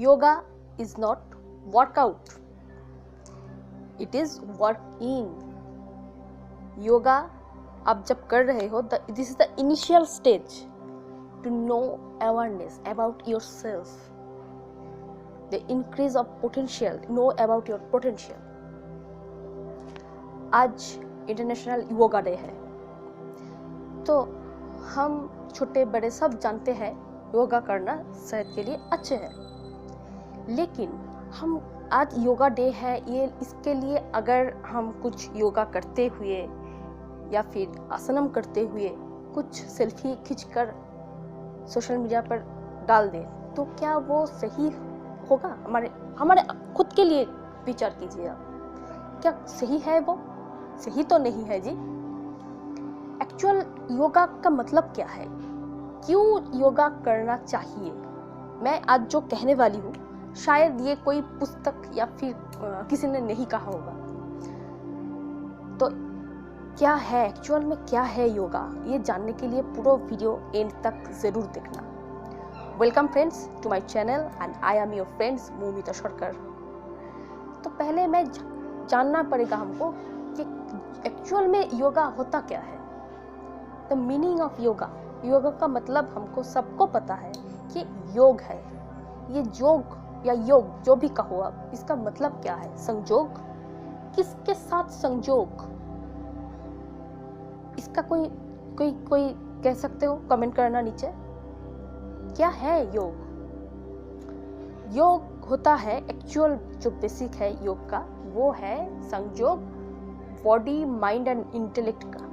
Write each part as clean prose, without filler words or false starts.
Yoga is not workout, it is work in. Yoga आप जब कर रहे हो, this is the initial stage to know awareness about your self, the increase of potential, know about your potential. आज international yoga day है, तो हम छोटे बड़े सब जानते हैं योगा करना सेहत के लिए अच्छे है, लेकिन हम आज योगा डे है ये इसके लिए अगर हम कुछ योगा करते हुए या फिर आसनम करते हुए कुछ सेल्फी खींचकर सोशल मीडिया पर डाल दें तो क्या वो सही होगा? हमारे खुद के लिए विचार कीजिए आप, क्या सही है? वो सही तो नहीं है जी। एक्चुअल योगा का मतलब क्या है, क्यों योगा करना चाहिए? मैं आज जो कहने वाली हूँ शायद ये कोई पुस्तक या फिर किसी ने नहीं कहा होगा। तो क्या है एक्चुअल में, क्या है योगा, ये जानने के लिए पूरा वीडियो एंड तक जरूर देखना। Welcome friends to my channel and I am your friends Moumita Sarkar. तो पहले मैं जानना पड़ेगा हमको कि एक्चुअल में योगा होता क्या है, the meaning of yoga. Yoga का मतलब हमको सबको पता है कि योग है। ये योग या योग जो भी कहो आप, इसका मतलब क्या है? संयोग, किसके साथ संयोग? इसका कोई कह सकते हो? कमेंट करना नीचे। क्या है योग? योग होता है एक्चुअल जो बेसिक है योग का, वो है संयोग बॉडी माइंड एंड इंटेलेक्ट का।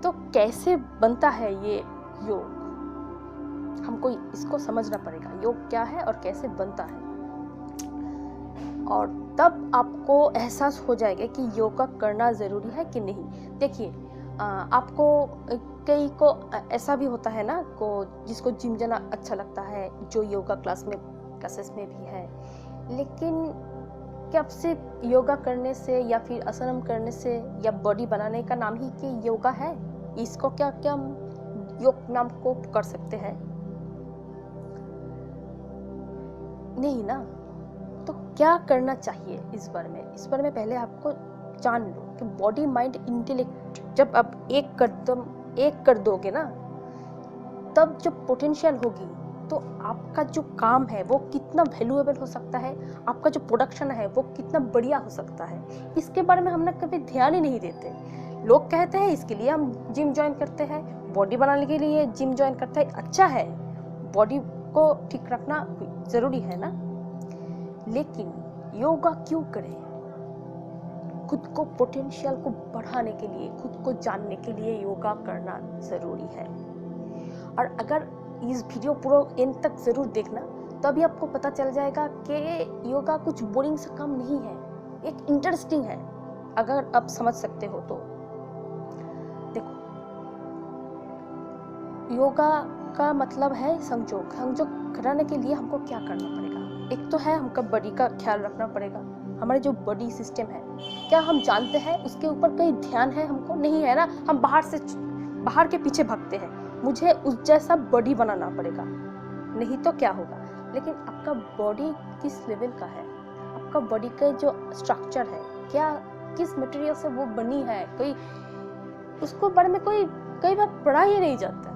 तो कैसे बनता है ये योग, हमको इसको समझना पड़ेगा। योग क्या है और कैसे बनता है, और तब आपको एहसास हो जाएगा कि योगा करना ज़रूरी है कि नहीं। देखिए, आपको कई को ऐसा भी होता है ना को जिसको जिम जाना अच्छा लगता है, जो योगा क्लासेस में भी है, लेकिन क्या सिर्फ योगा करने से या फिर आसनम करने से या बॉडी बनाने का नाम ही कि योगा है, इसको क्या योग नाम को कर सकते हैं? नहीं ना। तो क्या करना चाहिए इस बारे में पहले आपको जान लो कि बॉडी माइंड इंटेलेक्ट जब आप एक कर दोगे ना, तब जो पोटेंशियल होगी तो आपका जो काम है वो कितना वैल्यूएबल हो सकता है, आपका जो प्रोडक्शन है वो कितना बढ़िया हो सकता है। इसके बारे में हम ना कभी ध्यान ही नहीं देते। लोग कहते हैं इसके लिए हम जिम ज्वाइन करते हैं, बॉडी बनाने के लिए जिम ज्वाइन करते हैं। अच्छा है, बॉडी को ठीक रखना जरूरी है ना, लेकिन योगा क्यों करें? खुद को पोटेंशियल को बढ़ाने के लिए, खुद को जानने के लिए योगा करना जरूरी है। और अगर इस वीडियो पूरा एंड तक जरूर देखना, तभी आपको पता चल जाएगा कि योगा कुछ बोरिंग सा काम नहीं है, एक इंटरेस्टिंग है, अगर आप समझ सकते हो तो। देखो, योगा का मतलब है संयोग कराने के लिए हमको क्या करना पड़ेगा? एक तो है हमका बॉडी का ख्याल रखना पड़ेगा। हमारे जो बॉडी सिस्टम है, क्या हम जानते हैं उसके ऊपर कोई ध्यान है? हमको नहीं है ना। हम बाहर के पीछे भागते हैं, मुझे उस जैसा बॉडी बनाना पड़ेगा, नहीं तो क्या होगा। लेकिन आपका बॉडी किस लेवल का है, आपका बॉडी का जो स्ट्रक्चर है, क्या किस मटेरियल से वो बनी है, कोई उसको बारे में कई बार पढ़ा ही नहीं जाता।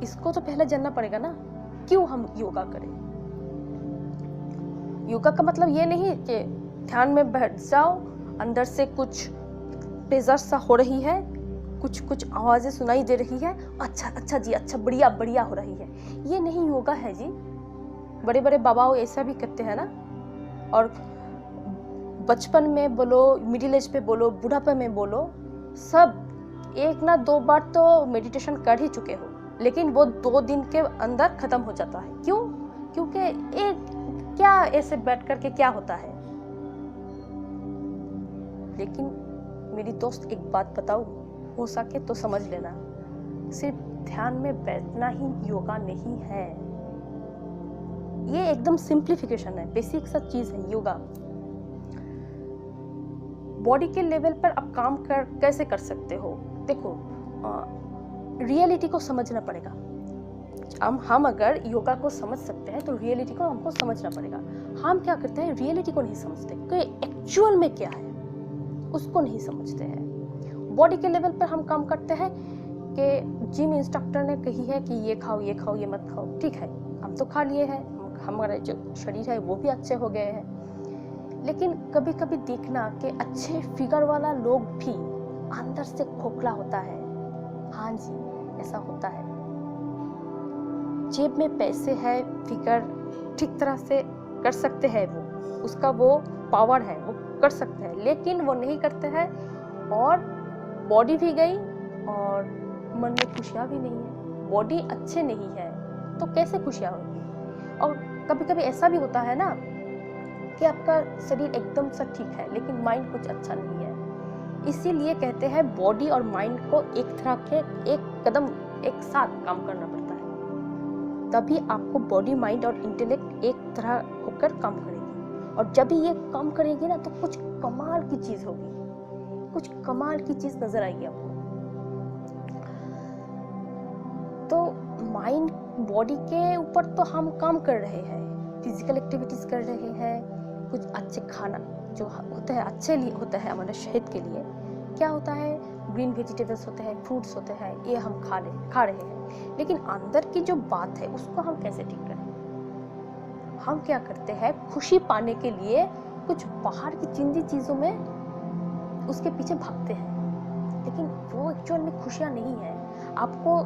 इसको तो पहले जानना पड़ेगा ना, क्यों हम योगा करें। योगा का मतलब ये नहीं कि ध्यान में बैठ जाओ, अंदर से कुछ प्रेशर सा हो रही है, कुछ आवाजें सुनाई दे रही है, अच्छा जी, अच्छा बढ़िया हो रही है, ये नहीं योगा है जी। बड़े बड़े बाबा ऐसा भी करते हैं ना। और बचपन में बोलो, मिडिल एज पे बोलो, बुढ़ापे में बोलो, सब एक ना दो बार तो मेडिटेशन कर ही चुके हो, लेकिन वो 2 दिन के अंदर खत्म हो जाता है। क्यों? क्योंकि एक क्या ऐसे बैठ करके क्या होता है। लेकिन मेरी दोस्त एक बात बताऊं, हो सके तो समझ लेना, सिर्फ ध्यान में बैठना ही योगा नहीं है। ये एकदम सिंप्लीफिकेशन है, बेसिक सा चीज है योगा। बॉडी के लेवल पर आप काम कैसे कर सकते हो? देखो, रियलिटी को समझना पड़ेगा। हम अगर योगा को समझ सकते हैं तो रियलिटी को हमको समझना पड़ेगा। हम क्या करते हैं, रियलिटी को नहीं समझते कि एक्चुअल में क्या है, उसको नहीं समझते हैं। बॉडी के लेवल पर हम काम करते हैं कि जिम इंस्ट्रक्टर ने कही है कि ये खाओ ये खाओ ये मत खाओ, ठीक है, हम तो खा लिए हैं, हमारे जो शरीर है वो भी अच्छे हो गए हैं। लेकिन कभी कभी देखना कि अच्छे फिगर वाला लोग भी अंदर से खोखला होता है। हाँ जी, ऐसा होता है। जेब में पैसे है, फिगर ठीक तरह से कर सकते हैं, वो उसका वो पावर है, वो कर सकते हैं, लेकिन वो नहीं करते हैं और बॉडी भी गई और मन में खुशियाँ भी नहीं है। बॉडी अच्छे नहीं है तो कैसे खुशियाँ होगी। और कभी कभी ऐसा भी होता है ना कि आपका शरीर एकदम सा ठीक है लेकिन माइंड कुछ अच्छा नहीं है। इसीलिए कहते हैं बॉडी और माइंड को एक तरह के एक कदम एक साथ काम करना पड़ता है, तभी आपको बॉडी माइंड और इंटेलेक्ट एक तरह होकर काम करेगी। और जब भी ये काम करेगी ना तो कुछ कमाल की चीज होगी, कुछ कमाल की चीज नजर आएगी आपको। तो माइंड बॉडी के ऊपर तो हम काम कर रहे हैं, फिजिकल एक्टिविटीज कर रहे हैं, कुछ अच्छे खाना जो होता है अच्छे लिए होता है हमारे सेहत के लिए। क्या होता है, ग्रीन वेजिटेबल्स होते हैं, फ्रूट्स होते हैं, ये हम खा रहे हैं, लेकिन अंदर की जो बात है उसको हम कैसे ठीक करें। हम क्या करते हैं, खुशी पाने के लिए कुछ बाहर की चिंदी चीजों में उसके पीछे भागते हैं, लेकिन वो एक्चुअल में खुशियां नहीं है। आपको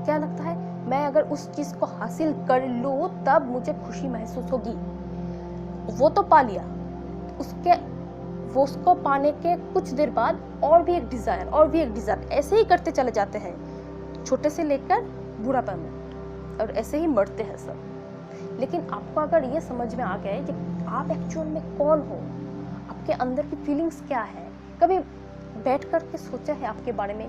क्या लगता है, मैं अगर उस चीज को हासिल कर लूं तब मुझे खुशी महसूस होगी। वो तो पा लिया, वो उसको पाने के कुछ देर बाद और भी एक डिजायर और भी एक डिजायर, ऐसे ही करते चले जाते हैं, छोटे से लेकर बुढ़ापा में, और ऐसे ही मरते हैं सब। लेकिन आपको अगर ये समझ में आ गया कि आप एक्चुअल में कौन हो, आपके अंदर की फीलिंग्स क्या है, कभी बैठ कर के सोचा है आपके बारे में।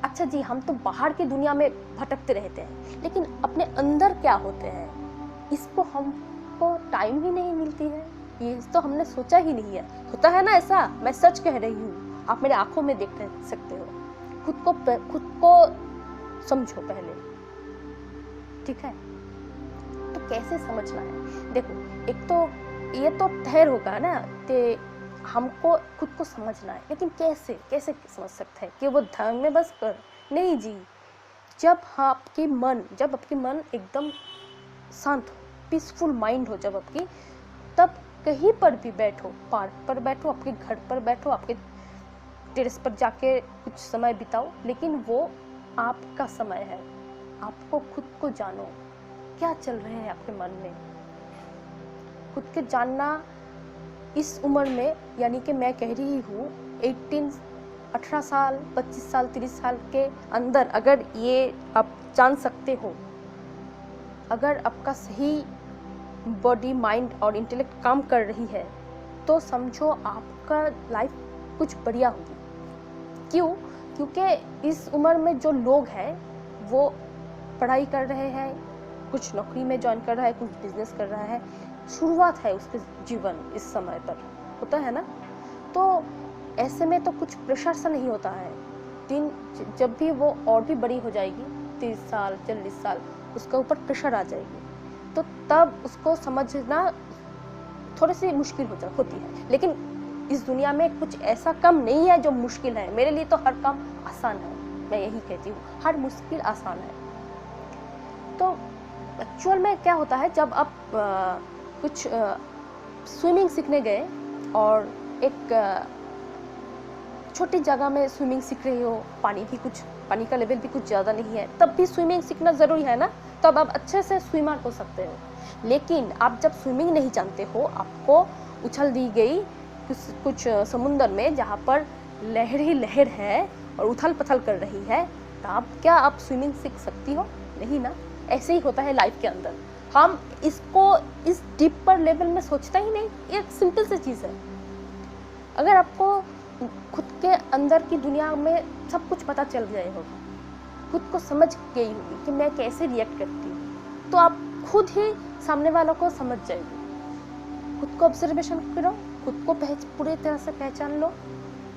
अच्छा जी, हम तो बाहर की दुनिया में भटकते रहते हैं, लेकिन अपने अंदर क्या होते हैं इसको हमको टाइम ही नहीं मिलती है, ये तो हमने सोचा ही नहीं है। होता है ना ऐसा, मैं सच कह रही हूँ, आप मेरे आंखों में देख सकते हो। खुद को समझो पहले, ठीक है। तो कैसे समझना है, देखो, एक तो ये तो ठहर होगा ना कि हमको खुद को समझना है, लेकिन कैसे समझ सकते हैं कि वो ध्यान में बस कर नहीं जी। जब आपकी मन एकदम शांत हो, पीसफुल माइंड हो जब आपकी, तब कहीं पर भी बैठो, पार्क पर बैठो, आपके घर पर बैठो, आपके टेरेस पर जाके कुछ समय बिताओ, लेकिन वो आपका समय है। आपको खुद को जानो, क्या चल रहे हैं आपके मन में, खुद के जानना इस उम्र में, यानी कि मैं कह रही हूँ 18 साल, 25 साल, 30 साल के अंदर अगर ये आप जान सकते हो, अगर आपका सही बॉडी माइंड और इंटेलेक्ट काम कर रही है, तो समझो आपका लाइफ कुछ बढ़िया होगी। क्यों? क्योंकि इस उम्र में जो लोग हैं वो पढ़ाई कर रहे हैं, कुछ नौकरी में ज्वाइन कर रहा है, कुछ बिजनेस कर रहा है, शुरुआत है उसके जीवन इस समय पर, होता है ना। तो ऐसे में तो कुछ प्रेशर सा नहीं होता है। दिन जब भी वो और भी बड़ी हो जाएगी, 30 साल 40 साल, उसके ऊपर प्रेशर आ जाएगी, तो तब उसको समझना थोड़ी सी मुश्किल होती है। लेकिन इस दुनिया में कुछ ऐसा काम नहीं है जो मुश्किल है। मेरे लिए तो हर काम आसान है, मैं यही कहती हूँ, हर मुश्किल आसान है। तो एक्चुअल में क्या होता है, जब आप कुछ स्विमिंग सीखने गए और एक छोटी जगह में स्विमिंग सीख रही हो, पानी का लेवल भी कुछ ज़्यादा नहीं है, तब भी स्विमिंग सीखना ज़रूरी है ना, तब आप अच्छे से स्विमर हो सकते हो। लेकिन आप जब स्विमिंग नहीं जानते हो, आपको उछल दी गई कुछ समुंदर में जहाँ पर लहर ही लहर है और उथल पुथल कर रही है, तब क्या आप स्विमिंग सीख सकती हो? नहीं ना। ऐसे ही होता है लाइफ के अंदर, हम इसको इस डीपर लेवल में सोचता ही नहीं। एक सिंपल सी चीज़ है, अगर आपको खुद के अंदर की दुनिया में सब कुछ पता चल जाए होगा, खुद को समझ गई होगी कि मैं कैसे रिएक्ट करती हूँ, तो आप खुद ही सामने वालों को समझ जाएगी। खुद को ऑब्जर्वेशन करो, खुद को पूरी तरह से पहचान लो,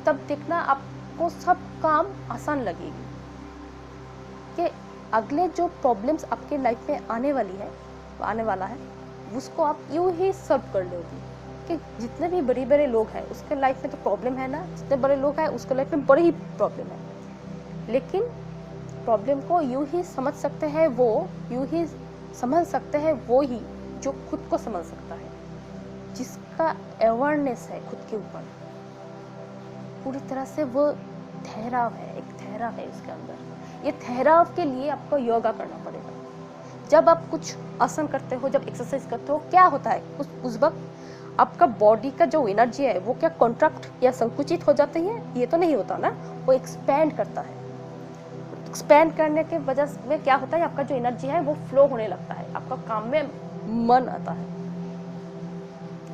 तब देखना आपको सब काम आसान लगेगी। कि अगले जो प्रॉब्लम्स आपके लाइफ में आने वाला है, उसको आप यूं ही सॉल्व कर लोगे। कि जितने भी बड़े बड़े लोग हैं उसके लाइफ में तो प्रॉब्लम है ना, जितने बड़े लोग हैं उसके लाइफ में बड़ी ही प्रॉब्लम है, लेकिन प्रॉब्लम को यूं ही समझ सकते हैं यूं ही समझ सकते हैं वो ही जो खुद को समझ सकता है, जिसका अवेयरनेस है खुद के ऊपर पूरी तरह से। वो ठहराव है, एक ठहराव है उसके अंदर। ये ठहराव के लिए आपको योगा करना पड़ेगा। जब आप कुछ आसन करते हो, जब एक्सरसाइज करते हो, क्या होता है उस वक्त आपका बॉडी का जो एनर्जी है वो क्या कॉन्ट्रैक्ट या संकुचित हो जाती है? ये तो नहीं होता ना, वो एक्सपैंड करता है। एक्सपैंड करने के वजह में क्या होता है, आपका जो एनर्जी है वो फ्लो होने लगता है, आपका काम में मन आता है।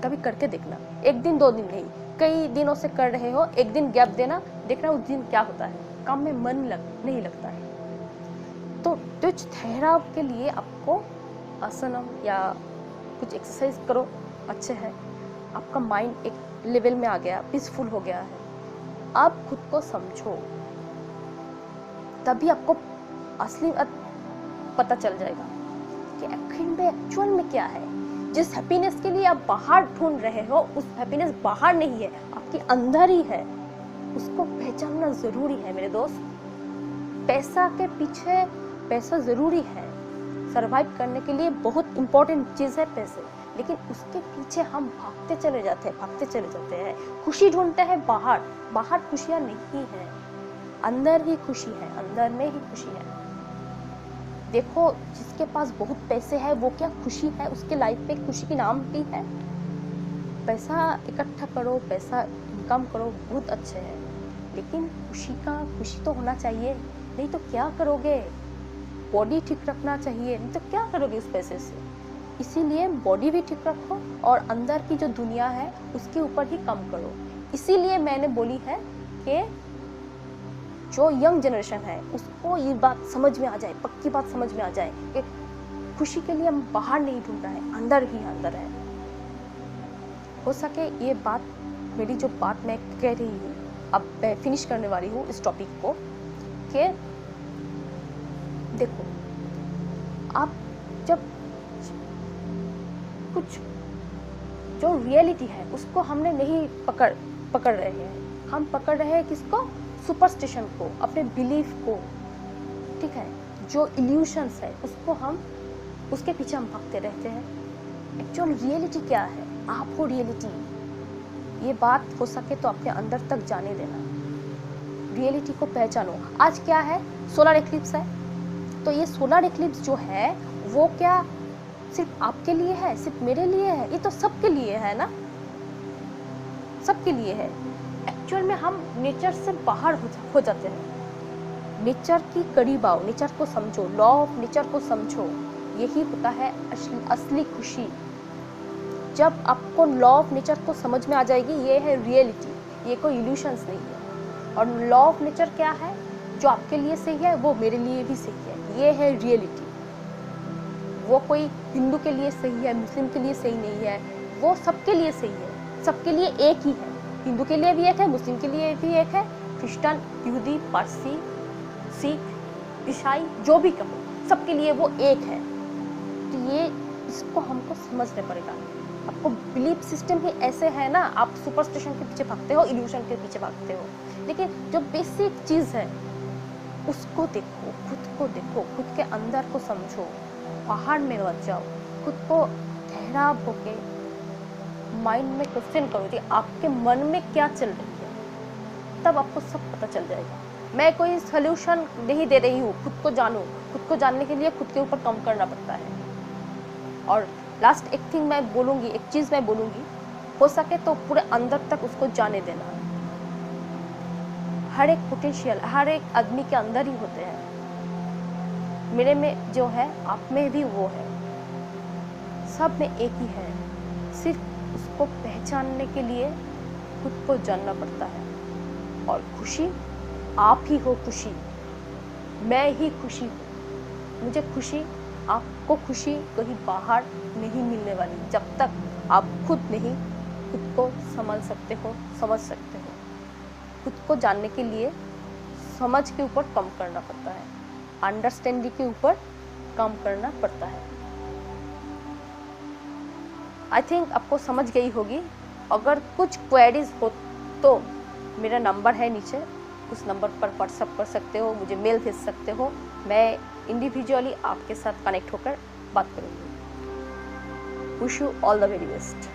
कभी करके देखना, एक दिन 2 दिन नहीं, कई दिनों से कर रहे हो, एक दिन गैप देना, देखना उस दिन क्या होता है, काम में मन नहीं लगता है। तो कुछ ठहराव के लिए आपको आसनम या कुछ एक्सरसाइज करो, अच्छे है। आपका माइंड एक लेवल में आ गया, पीसफुल हो गया है। आप खुद को समझो, तभी आपको असली पता चल जाएगा कि आखिर में एक्चुअल में क्या है। जिस हैप्पीनेस के लिए आप बाहर ढूंढ रहे हो, उस हैप्पीनेस बाहर नहीं है, आपके अंदर ही है। उसको पहचानना जरूरी है मेरे दोस्त। पैसा के पीछे, पैसा जरूरी है, सरवाइव करने के लिए बहुत इंपॉर्टेंट चीज है पैसे, लेकिन उसके पीछे हम भागते चले जाते हैं। खुशी ढूंढते हैं बाहर खुशियां नहीं है, अंदर ही खुशी है, अंदर में ही खुशी है। देखो, जिसके पास बहुत पैसे है वो क्या खुशी है, उसके लाइफ में खुशी की नाम भी है। पैसा इकट्ठा करो, पैसा इनकम करो, बहुत अच्छे है, लेकिन खुशी तो होना चाहिए, नहीं तो क्या करोगे। बॉडी ठीक रखना चाहिए, नहीं तो क्या करोगे उस पैसे से। इसीलिए बॉडी भी ठीक रखो और अंदर की जो दुनिया है उसके ऊपर ही काम करो। इसीलिए मैंने बोली है कि जो यंग जनरेशन है उसको ये बात समझ में आ जाए, पक्की बात समझ में आ जाए कि खुशी के लिए हम बाहर नहीं ढूंढ रहे हैं, अंदर ही अंदर है। हो सके ये बात, मेरी जो बात मैं कह रही हूँ, अब मैं फिनिश करने वाली हूँ इस टॉपिक को, कि देखो, आप जब कुछ जो रियलिटी है उसको हमने नहीं पकड़ रहे हैं, हम पकड़ रहे हैं किसको? सुपरस्टिशन को, अपने बिलीफ को, ठीक है। जो इल्यूशंस है उसके पीछे हम भागते रहते हैं। एक्चुअल रियलिटी क्या है? आप हो रियलिटी। ये बात हो सके तो अपने अंदर तक जाने देना, रियलिटी को पहचानो। आज क्या है? सोलर एक्लिप्स है। तो ये सोलर एक्लिप्स जो है वो क्या सिर्फ आपके लिए है, सिर्फ मेरे लिए है? ये तो सबके लिए है ना, सबके लिए है। एक्चुअल में हम नेचर से बाहर हो जाते हैं। नेचर की करीब आओ, नेचर को समझो, लॉ ऑफ नेचर को समझो। यही होता है असली खुशी। जब आपको लॉ ऑफ नेचर को समझ में आ जाएगी, ये है रियलिटी, ये कोई इल्यूशंस नहीं है। और लॉ ऑफ नेचर क्या है? जो आपके लिए सही है वो मेरे लिए भी सही है, ये है रियलिटी। वो कोई हिंदू के लिए सही है, मुस्लिम के लिए सही नहीं है, वो सबके लिए सही है, सबके लिए एक ही है। हिंदू के लिए भी एक है, मुस्लिम के लिए भी एक है, क्रिश्चियन, यहूदी, पारसी, सिख, ईसाई, जो भी कहो, सबके लिए वो एक है। तो ये इसको हमको समझना पड़ेगा। आपको बिलीफ सिस्टम ही ऐसे है ना, आप सुपरस्टिशन के पीछे भागते हो, इल्यूशन के पीछे भागते हो, लेकिन जो बेसिक चीज़ है उसको देखो, खुद को देखो, खुद के अंदर को समझो, बाहर में मत जाओ। खुद को ठहराव होके माइंड में क्वेश्चन करो कि आपके मन में क्या चल रही है, तब आपको सब पता चल जाएगा। मैं कोई सॉल्यूशन नहीं दे रही हूँ, खुद को जानो। खुद को जानने के लिए खुद के ऊपर काम करना पड़ता है। और लास्ट एक चीज़ मैं बोलूँगी, हो सके तो पूरे अंदर तक उसको जाने देना। हर एक पोटेंशियल हर एक आदमी के अंदर ही होते हैं। मेरे में जो है आप में भी वो है, सब में एक ही है। सिर्फ उसको पहचानने के लिए खुद को जानना पड़ता है। और खुशी आप ही हो, खुशी मैं ही खुशी हूँ। मुझे खुशी, आपको खुशी कहीं बाहर नहीं मिलने वाली जब तक आप खुद नहीं खुद को समझ सकते हो। खुद को जानने के लिए समझ के ऊपर कम करना पड़ता है। अंडरस्टैंडिंग के ऊपर काम करना पड़ता है। आई थिंक आपको समझ गई होगी। अगर कुछ क्वेरीज हो तो मेरा नंबर है नीचे, उस नंबर पर व्हाट्सअप कर सकते हो, मुझे मेल भेज सकते हो, मैं इंडिविजुअली आपके साथ कनेक्ट होकर बात करूँगी। Wish you all the very best.